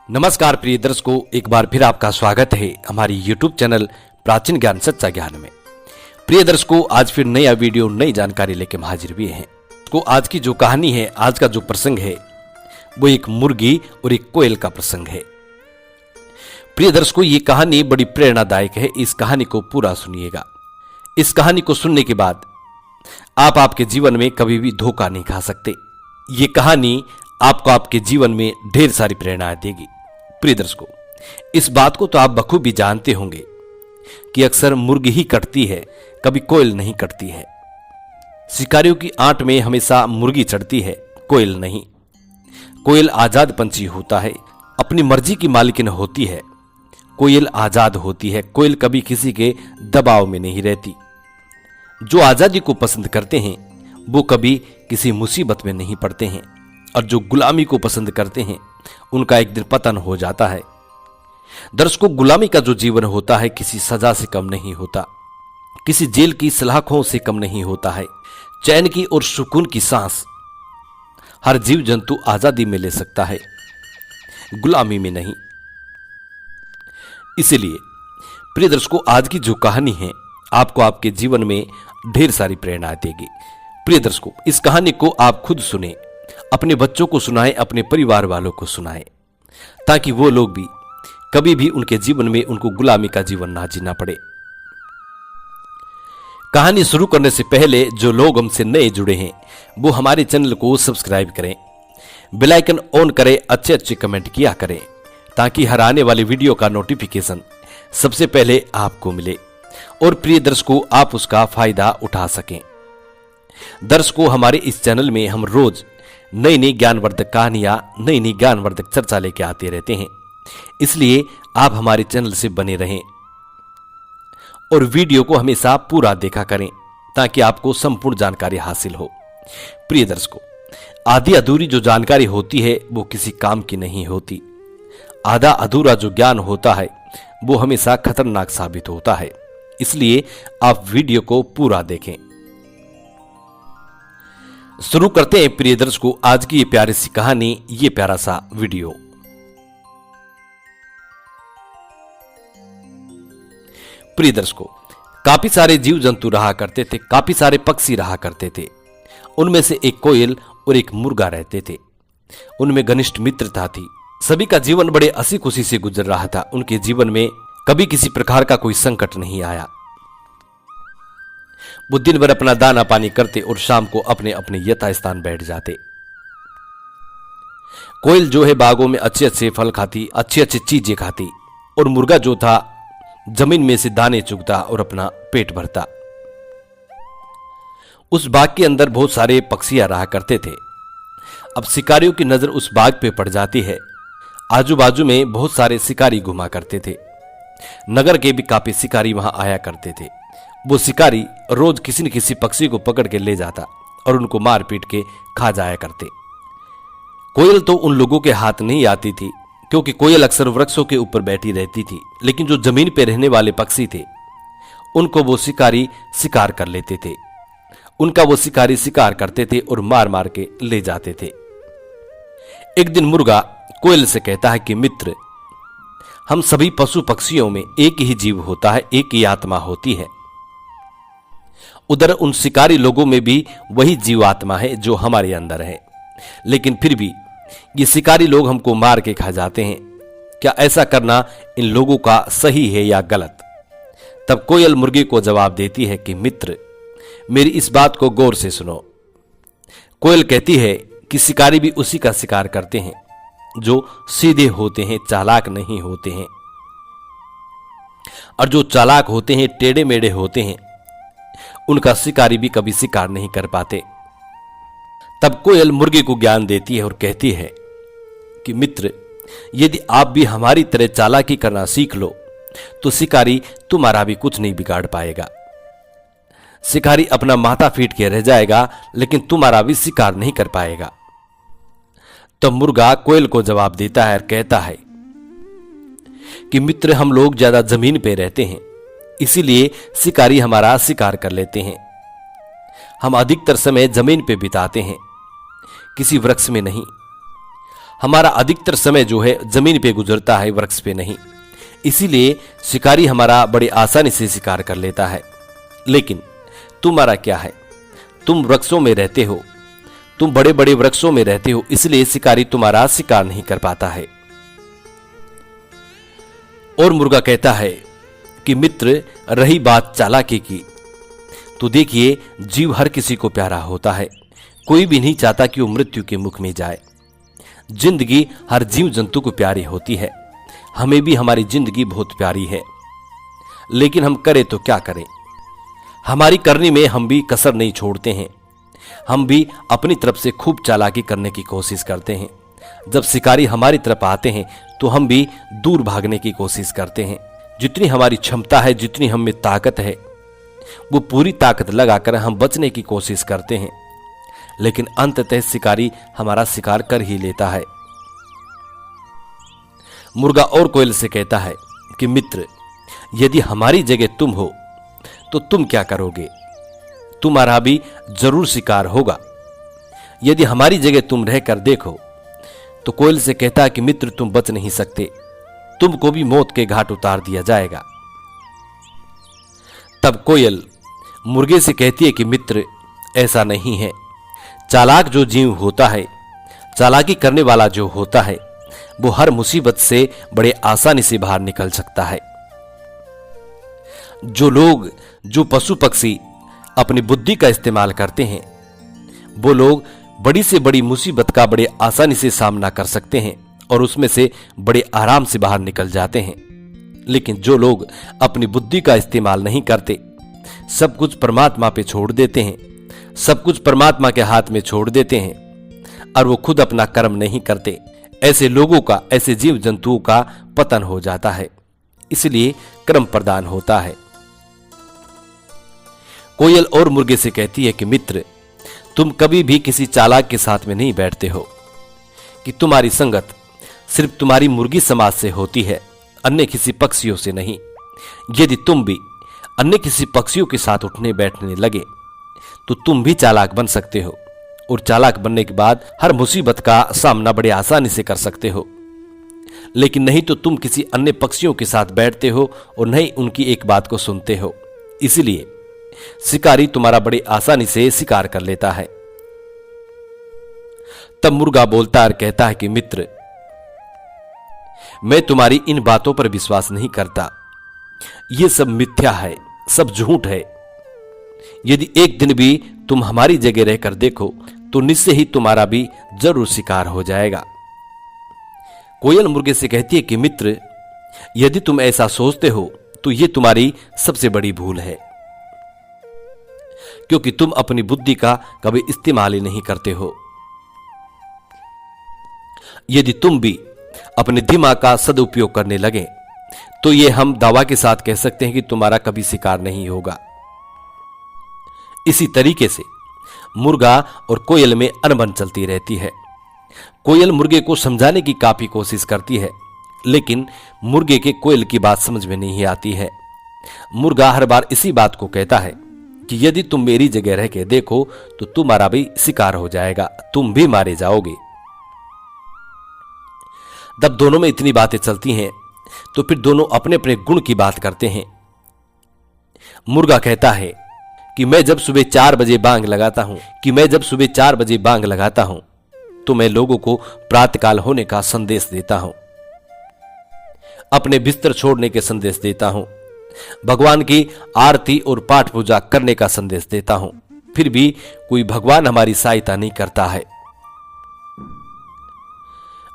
नमस्कार प्रिय दर्शकों, एक बार फिर आपका स्वागत है हमारी YouTube चैनल प्राचीन ज्ञान सच्चा ज्ञान में। प्रिय दर्शकों, आज फिर नया वीडियो नई जानकारी लेके हम हाजिर भी हैं। तो आज की जो कहानी है, आज का जो प्रसंग है वो एक मुर्गी और एक कोयल का प्रसंग है। प्रिय दर्शकों, ये कहानी बड़ी प्रेरणादायक है। इस कहानी को पूरा सुनिएगा। इस कहानी को सुनने के बाद आप आपके जीवन में कभी भी धोखा नहीं खा सकते। ये कहानी आपको आपके जीवन में ढेर सारी प्रेरणा देगी। प्रिय दर्शकों, इस बात को तो आप बखूबी जानते होंगे कि अक्सर मुर्गी ही कटती है, कभी कोयल नहीं कटती है। शिकारियों की आंट में हमेशा मुर्गी चढ़ती है, कोयल नहीं। कोयल आजाद पंछी होता है, अपनी मर्जी की मालिकिन होती है। कोयल आजाद होती है, कोयल कभी किसी के दबाव में नहीं रहती। जो आजादी को पसंद करते हैं वो कभी किसी मुसीबत में नहीं पड़ते हैं, और जो गुलामी को पसंद करते हैं उनका एक दिन पतन हो जाता है। दर्शकों, गुलामी का जो जीवन होता है किसी सजा से कम नहीं होता, किसी जेल की सलाखों से कम नहीं होता है। चैन की और सुकून की सांस हर जीव जंतु आजादी में ले सकता है, गुलामी में नहीं। इसलिए प्रिय दर्शकों, आज की जो कहानी है आपको आपके जीवन में ढेर सारी प्रेरणा देगी। प्रिय दर्शकों, इस कहानी को आप खुद सुने, अपने बच्चों को सुनाएं, अपने परिवार वालों को सुनाएं, ताकि वो लोग भी कभी भी उनके जीवन में उनको गुलामी का जीवन ना जीना पड़े। कहानी शुरू करने से पहले जो लोग हमसे नए जुड़े हैं वो हमारे चैनल को सब्सक्राइब करें, बेल आइकन ऑन करें, अच्छे अच्छे कमेंट किया करें, ताकि हर आने वाली वीडियो का नोटिफिकेशन सबसे पहले आपको मिले और प्रिय दर्शकों आप उसका फायदा उठा सकें। दर्शकों, हमारे इस चैनल में हम रोज नई नई ज्ञानवर्धक कहानियां, नई नई ज्ञानवर्धक चर्चा लेके आते रहते हैं। इसलिए आप हमारे चैनल से बने रहें और वीडियो को हमेशा पूरा देखा करें, ताकि आपको संपूर्ण जानकारी हासिल हो। प्रिय दर्शकों, आधी अधूरी जो जानकारी होती है वो किसी काम की नहीं होती। आधा अधूरा जो ज्ञान होता है वो हमेशा खतरनाक साबित होता है। इसलिए आप वीडियो को पूरा देखें। शुरू करते हैं प्रिय दर्शकों आज की ये प्यारी सी कहानी, ये प्यारा सा वीडियो। प्रिय दर्शकों, काफी सारे जीव जंतु रहा करते थे, काफी सारे पक्षी रहा करते थे। उनमें से एक कोयल और एक मुर्गा रहते थे। उनमें घनिष्ठ मित्रता थी। सभी का जीवन बड़े हंसी खुशी से गुजर रहा था। उनके जीवन में कभी किसी प्रकार का कोई संकट नहीं आया। वो दिन भर अपना दाना पानी करते और शाम को अपने अपने यथास्थान बैठ जाते। कोयल जो है बागों में अच्छे अच्छे फल खाती, अच्छी अच्छी चीजें खाती, और मुर्गा जो था जमीन में से दाने चुगता और अपना पेट भरता। उस बाग के अंदर बहुत सारे पक्षियां रहा करते थे। अब शिकारियों की नजर उस बाग पे पड़ जाती है। आजू बाजू में बहुत सारे शिकारी घुमा करते थे। नगर के भी काफी शिकारी वहां आया करते थे। वो शिकारी रोज किसी न किसी पक्षी को पकड़ के ले जाता और उनको मार पीट के खा जाया करते। कोयल तो उन लोगों के हाथ नहीं आती थी, क्योंकि कोयल अक्सर वृक्षों के ऊपर बैठी रहती थी। लेकिन जो जमीन पर रहने वाले पक्षी थे उनको वो शिकारी शिकार कर लेते थे। उनका वो शिकारी शिकार करते थे और मार मार के ले जाते थे। एक दिन मुर्गा कोयल से कहता है कि मित्र, हम सभी पशु पक्षियों में एक ही जीव होता है, एक ही आत्मा होती है। उधर उन शिकारी लोगों में भी वही जीवात्मा है जो हमारे अंदर है, लेकिन फिर भी ये शिकारी लोग हमको मार के खा जाते हैं। क्या ऐसा करना इन लोगों का सही है या गलत? तब कोयल मुर्गी को जवाब देती है कि मित्र, मेरी इस बात को गौर से सुनो। कोयल कहती है कि शिकारी भी उसी का शिकार करते हैं जो सीधे होते हैं, चालाक नहीं होते हैं। और जो चालाक होते हैं, टेढ़े मेढ़े होते हैं, उनका शिकारी भी कभी शिकार नहीं कर पाते। तब कोयल मुर्गी को ज्ञान देती है और कहती है कि मित्र, यदि आप भी हमारी तरह चालाकी करना सीख लो तो शिकारी तुम्हारा भी कुछ नहीं बिगाड़ पाएगा। शिकारी अपना माथा पीट के रह जाएगा, लेकिन तुम्हारा भी शिकार नहीं कर पाएगा। तब मुर्गा कोयल को जवाब देता है और कहता है कि मित्र, हम लोग ज्यादा जमीन पे रहते हैं, इसीलिए शिकारी हमारा शिकार कर लेते हैं। हम अधिकतर समय जमीन पे बिताते हैं, किसी वृक्ष में नहीं। हमारा अधिकतर समय जो है जमीन पे गुजरता है, वृक्ष पे नहीं। इसीलिए शिकारी हमारा बड़ी आसानी से शिकार कर लेता है। लेकिन तुम्हारा क्या है, तुम वृक्षों में रहते हो, तुम बड़े बड़े वृक्षों में रहते हो, इसलिए शिकारी तुम्हारा शिकार नहीं कर पाता है। और मुर्गा कहता है कि मित्र, रही बात चालाकी की, तो देखिए जीव हर किसी को प्यारा होता है, कोई भी नहीं चाहता कि वो मृत्यु के मुख में जाए। जिंदगी हर जीव जंतु को प्यारी होती है, हमें भी हमारी जिंदगी बहुत प्यारी है। लेकिन हम करें तो क्या करें, हमारी करनी में हम भी कसर नहीं छोड़ते हैं। हम भी अपनी तरफ से खूब चालाकी करने की कोशिश करते हैं। जब शिकारी हमारी तरफ आते हैं तो हम भी दूर भागने की कोशिश करते हैं। जितनी हमारी क्षमता है, जितनी हम में ताकत है, वो पूरी ताकत लगाकर हम बचने की कोशिश करते हैं। लेकिन अंततः शिकारी हमारा शिकार कर ही लेता है। मुर्गा और कोयल से कहता है कि मित्र, यदि हमारी जगह तुम हो तो तुम क्या करोगे, तुम्हारा भी जरूर शिकार होगा। यदि हमारी जगह तुम रहकर देखो, तो कोयल से कहता है कि मित्र, तुम बच नहीं सकते, तुमको भी मौत के घाट उतार दिया जाएगा। तब कोयल मुर्गे से कहती है कि मित्र, ऐसा नहीं है। चालाक जो जीव होता है, चालाकी करने वाला जो होता है, वो हर मुसीबत से बड़े आसानी से बाहर निकल सकता है। जो लोग, जो पशु पक्षी अपनी बुद्धि का इस्तेमाल करते हैं, वो लोग बड़ी से बड़ी मुसीबत का बड़े आसानी से सामना कर सकते हैं और उसमें से बड़े आराम से बाहर निकल जाते हैं। लेकिन जो लोग अपनी बुद्धि का इस्तेमाल नहीं करते, सब कुछ परमात्मा पे छोड़ देते हैं, सब कुछ परमात्मा के हाथ में छोड़ देते हैं और वो खुद अपना कर्म नहीं करते, ऐसे लोगों का, ऐसे जीव जंतुओं का पतन हो जाता है। इसलिए कर्म प्रदान होता है। कोयल और मुर्गे से कहती है कि मित्र, तुम कभी भी किसी चालाक के साथ में नहीं बैठते हो कि तुम्हारी संगत सिर्फ तुम्हारी मुर्गी समाज से होती है, अन्य किसी पक्षियों से नहीं। यदि तुम भी अन्य किसी पक्षियों के साथ उठने बैठने लगे तो तुम भी चालाक बन सकते हो, और चालाक बनने के बाद हर मुसीबत का सामना बड़े आसानी से कर सकते हो। लेकिन नहीं तो तुम किसी अन्य पक्षियों के साथ बैठते हो और नहीं उनकी एक बात को सुनते हो। इसलिए शिकारी तुम्हारा बड़ी आसानी से शिकार कर लेता है। तब मुर्गा बोलता और कहता है कि मित्र, मैं तुम्हारी इन बातों पर विश्वास नहीं करता, ये सब मिथ्या है, सब झूठ है। यदि एक दिन भी तुम हमारी जगह रहकर देखो तो निश्चय ही तुम्हारा भी जरूर शिकार हो जाएगा। कोयल मुर्गे से कहती है कि मित्र, यदि तुम ऐसा सोचते हो तो ये तुम्हारी सबसे बड़ी भूल है, क्योंकि तुम अपनी बुद्धि का कभी इस्तेमाल ही नहीं करते हो। यदि तुम भी अपने दिमाग का सदुपयोग करने लगे तो ये हम दावा के साथ कह सकते हैं कि तुम्हारा कभी शिकार नहीं होगा। इसी तरीके से मुर्गा और कोयल में अनबन चलती रहती है। कोयल मुर्गे को समझाने की काफी कोशिश करती है, लेकिन मुर्गे के कोयल की बात समझ में नहीं आती है। मुर्गा हर बार इसी बात को कहता है कि यदि तुम मेरी जगह रह के देखो तो तुम्हारा भी शिकार हो जाएगा, तुम भी मारे जाओगे। जब दोनों में इतनी बातें चलती हैं तो फिर दोनों अपने अपने गुण की बात करते हैं। मुर्गा कहता है कि मैं जब सुबह 4 बजे बांग लगाता हूं तो मैं लोगों को प्रातःकाल होने का संदेश देता हूं, अपने बिस्तर छोड़ने के संदेश देता हूं, भगवान की आरती और पाठ पूजा करने का संदेश देता हूं, फिर भी कोई भगवान हमारी सहायता नहीं करता है।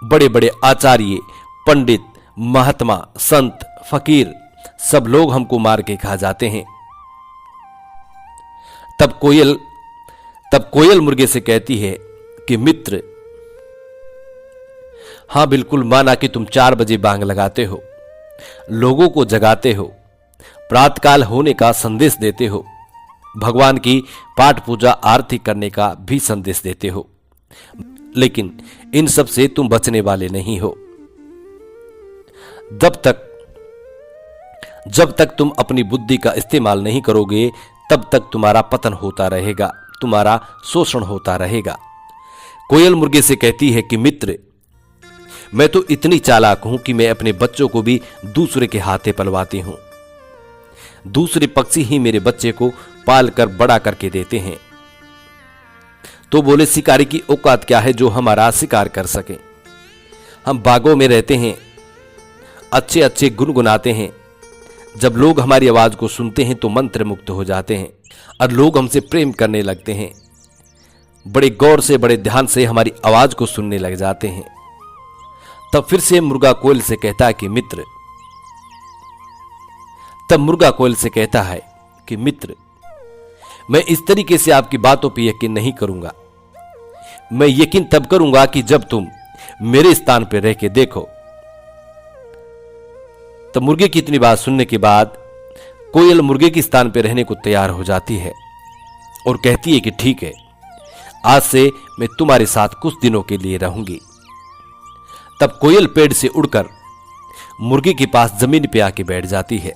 बड़े बड़े आचार्य, पंडित, महात्मा, संत, फकीर सब लोग हमको मार के खा जाते हैं। तब कोयल मुर्गे से कहती है कि मित्र, हां बिल्कुल माना कि तुम 4 बजे बांग लगाते हो, लोगों को जगाते हो, प्रातःकाल होने का संदेश देते हो, भगवान की पाठ पूजा आरती करने का भी संदेश देते हो, लेकिन इन सब से तुम बचने वाले नहीं हो। जब तक तुम अपनी बुद्धि का इस्तेमाल नहीं करोगे तब तक तुम्हारा पतन होता रहेगा, तुम्हारा शोषण होता रहेगा। कोयल मुर्गे से कहती है कि मित्र, मैं तो इतनी चालाक हूं कि मैं अपने बच्चों को भी दूसरे के हाथे पलवाती हूं। दूसरे पक्षी ही मेरे बच्चे को पाल कर बड़ा करके देते हैं। तो बोले, शिकारी की औकात क्या है जो हमारा शिकार कर सके। हम बागों में रहते हैं, अच्छे अच्छे गुनगुनाते हैं। जब लोग हमारी आवाज को सुनते हैं तो मंत्र मुक्त हो जाते हैं और लोग हमसे प्रेम करने लगते हैं। बड़े गौर से, बड़े ध्यान से हमारी आवाज को सुनने लग जाते हैं। तब फिर से मुर्गा कोयल से कहता है कि मित्र, तब मुर्गा कोयल से कहता है कि मित्र, मैं इस तरीके से आपकी बातों पर यकीन नहीं करूंगा। मैं यकीन तब करूंगा कि जब तुम मेरे स्थान पर रह के देखो। तब मुर्गे की इतनी बात सुनने के बाद कोयल मुर्गे के स्थान पर रहने को तैयार हो जाती है और कहती है कि ठीक है, आज से मैं तुम्हारे साथ कुछ दिनों के लिए रहूंगी। तब कोयल पेड़ से उड़कर मुर्गे के पास जमीन पे आके बैठ जाती है।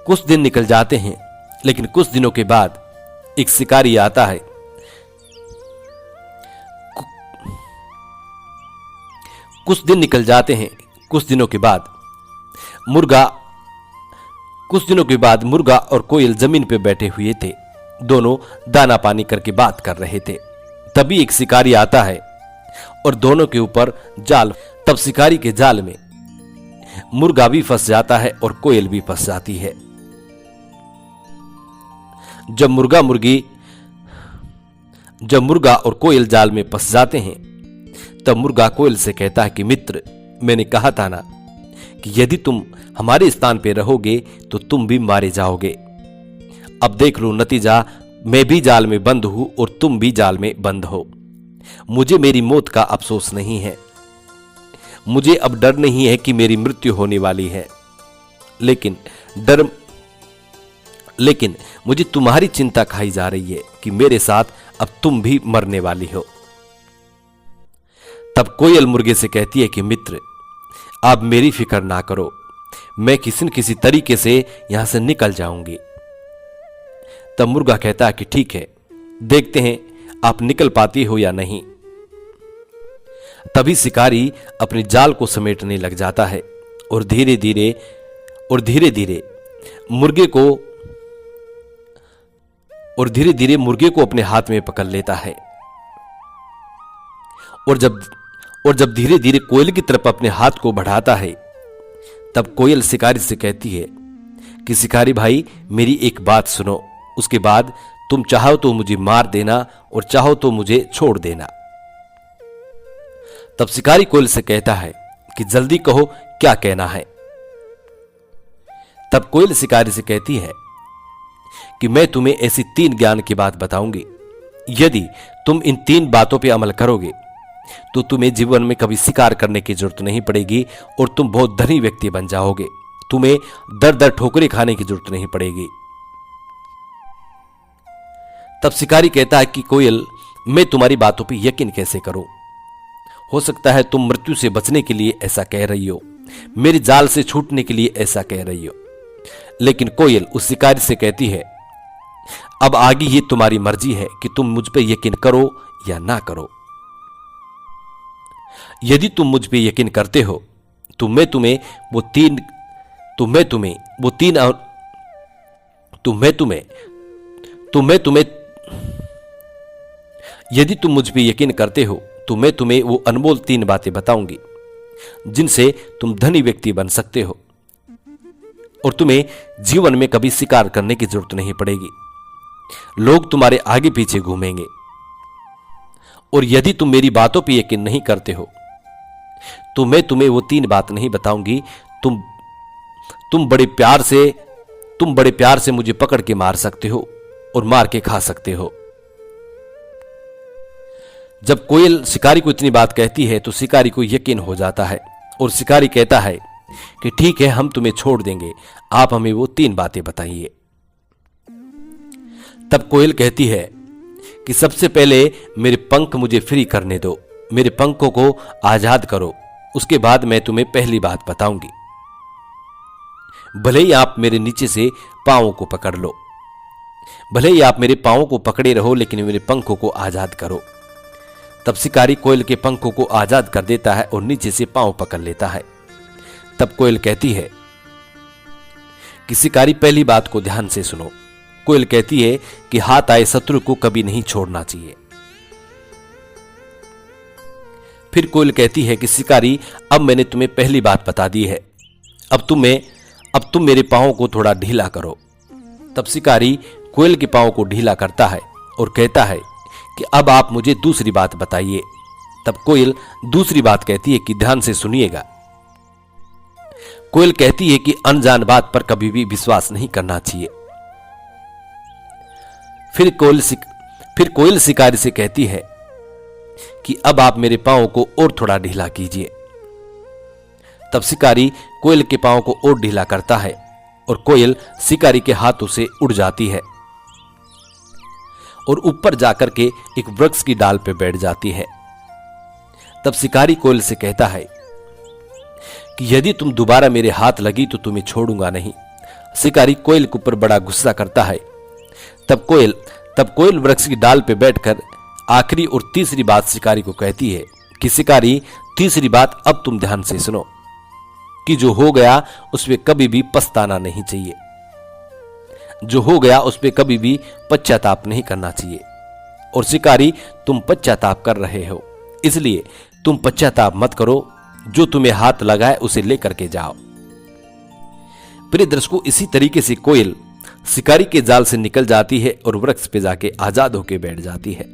कुछ दिन निकल जाते हैं, लेकिन कुछ दिनों के बाद एक शिकारी आता है। कुछ दिन निकल जाते हैं, कुछ दिनों के बाद मुर्गा और कोयल जमीन पे बैठे हुए थे। दोनों दाना पानी करके बात कर रहे थे। तभी एक शिकारी आता है और दोनों के ऊपर जाल। तब शिकारी के जाल में मुर्गा भी फंस जाता है और कोयल भी फंस जाती है। जब मुर्गा और कोयल जाल में फंस जाते हैं, तब मुर्गा कोयल से कहता है कि मित्र, मैंने कहा था ना कि यदि तुम हमारे स्थान पे रहोगे तो तुम भी मारे जाओगे। अब देख लो नतीजा, मैं भी जाल में बंद हूं और तुम भी जाल में बंद हो। मुझे मेरी मौत का अफसोस नहीं है। मुझे अब डर नहीं है कि मेरी मृत्यु होने वाली है, लेकिन मुझे तुम्हारी चिंता खाई जा रही है कि मेरे साथ अब तुम भी मरने वाली हो। तब कोयल मुर्गे से कहती है कि मित्र, आप मेरी फिक्र ना करो, मैं किसी न किसी तरीके से यहां से निकल जाऊंगी। तब मुर्गा कहता है कि ठीक है, देखते हैं आप निकल पाती हो या नहीं। तभी शिकारी अपने जाल को समेटने लग जाता है और धीरे धीरे मुर्गे को अपने हाथ में पकड़ लेता है और जब धीरे धीरे कोयल की तरफ अपने हाथ को बढ़ाता है, तब कोयल शिकारी से कहती है कि शिकारी भाई, मेरी एक बात सुनो। उसके बाद तुम चाहो तो मुझे मार देना और चाहो तो मुझे छोड़ देना। तब शिकारी कोयल से कहता है कि जल्दी कहो क्या कहना है। तब कोयल शिकारी से कहती है कि मैं तुम्हें ऐसी 3 ज्ञान की बात बताऊंगी। यदि तुम इन 3 बातों पर अमल करोगे तो तुम्हें जीवन में कभी शिकार करने की जरूरत नहीं पड़ेगी और तुम बहुत धनी व्यक्ति बन जाओगे। तुम्हें दर दर ठोकरें खाने की जरूरत नहीं पड़ेगी। तब शिकारी कहता है कि कोयल, मैं तुम्हारी बातों पर यकीन कैसे करूं? हो सकता है तुम मृत्यु से बचने के लिए ऐसा कह रही हो, मेरे जाल से छूटने के लिए ऐसा कह रही हो। लेकिन कोयल उस शिकारी से कहती है, अब आगे ये तुम्हारी मर्जी है कि तुम मुझ पर यकीन करो या ना करो। यदि तुम मुझ पे यकीन करते हो तो मैं तुम्हें वो तीन यदि तुम मुझ पे यकीन करते हो तो मैं तुम्हें वो अनमोल 3 बातें बताऊंगी जिनसे तुम धनी व्यक्ति बन सकते हो और तुम्हें जीवन में कभी शिकार करने की जरूरत नहीं पड़ेगी। लोग तुम्हारे आगे पीछे घूमेंगे। और यदि तुम मेरी बातों पे यकीन नहीं करते हो तो मैं तुम्हें वो 3 बात नहीं बताऊंगी। तुम बड़े प्यार से मुझे पकड़ के मार सकते हो और मार के खा सकते हो। जब कोयल शिकारी को इतनी बात कहती है तो शिकारी को यकीन हो जाता है और शिकारी कहता है कि ठीक है, हम तुम्हें छोड़ देंगे, आप हमें वो 3 बातें बताइए। तब कोयल कहती है कि सबसे पहले मेरे पंख मुझे फ्री करने दो, मेरे पंखों को आजाद करो, उसके बाद मैं तुम्हें पहली बात बताऊंगी। भले ही आप मेरे नीचे से पांवों को पकड़ लो, भले ही आप मेरे पांवों को पकड़े रहो, लेकिन मेरे पंखों को आजाद करो। तब शिकारी कोयल के पंखों को आजाद कर देता है और नीचे से पांव पकड़ लेता है। तब कोयल कहती है कि शिकारी पहली बात को ध्यान से सुनो। कोयल कहती है कि हाथ आए शत्रु को कभी नहीं छोड़ना चाहिए। फिर कोयल कहती है कि शिकारी, अब मैंने तुम्हें पहली बात बता दी है, अब तुम मेरे पांवों को थोड़ा ढीला करो। तब शिकारी कोयल के पांव को ढीला करता है और कहता है कि अब आप मुझे दूसरी बात बताइए। तब कोयल दूसरी बात कहती है कि ध्यान से सुनिएगा। कोयल कहती है कि अनजान बात पर कभी भी विश्वास नहीं करना चाहिए। फिर कोयल शिकारी से कहती है कि अब आप मेरे पांव को और थोड़ा ढीला कीजिए। तब शिकारी कोयल के पांव को और ढीला करता है और कोयल शिकारी के हाथों से उड़ जाती है और ऊपर जाकर के एक वृक्ष की डाल पर बैठ जाती है। तब शिकारी कोयल से कहता है कि यदि तुम दोबारा मेरे हाथ लगी तो तुम्हें छोड़ूंगा नहीं। शिकारी कोयल के ऊपर बड़ा गुस्सा करता है। तब कोयल वृक्ष की डाल पर बैठकर आखिरी और तीसरी बात शिकारी को कहती है कि शिकारी, तीसरी बात अब तुम ध्यान से सुनो कि जो हो गया उस पर कभी भी पछताना नहीं चाहिए। जो हो गया उस पर कभी भी पश्चाताप नहीं करना चाहिए। और शिकारी, तुम पश्चाताप कर रहे हो, इसलिए तुम पश्चाताप मत करो। जो तुम्हें हाथ लगा है उसे लेकर के जाओ। प्रिय दर्शकों, इसी तरीके से कोयल शिकारी के जाल से निकल जाती है और वृक्ष पे जाके आजाद होकर बैठ जाती है।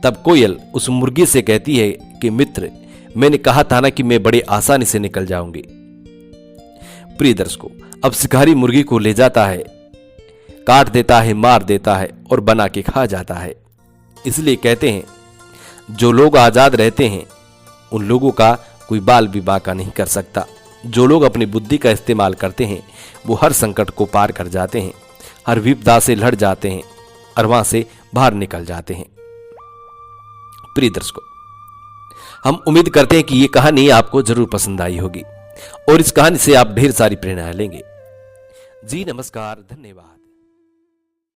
तब कोयल उस मुर्गी से कहती है कि मित्र, मैंने कहा था ना कि मैं बड़े आसानी से निकल जाऊंगी। प्रिय दर्शकों, अब शिकारी मुर्गी को ले जाता है, काट देता है, मार देता है और बना के खा जाता है। इसलिए कहते हैं, जो लोग आजाद रहते हैं उन लोगों का कोई बाल भी बांका नहीं कर सकता। जो लोग अपनी बुद्धि का इस्तेमाल करते हैं वो हर संकट को पार कर जाते हैं, हर विपदा से लड़ जाते हैं और वहां से बाहर निकल जाते हैं। प्रिय दर्शकों, हम उम्मीद करते हैं कि ये कहानी आपको जरूर पसंद आई होगी और इस कहानी से आप ढेर सारी प्रेरणा लेंगे। जी नमस्कार, धन्यवाद।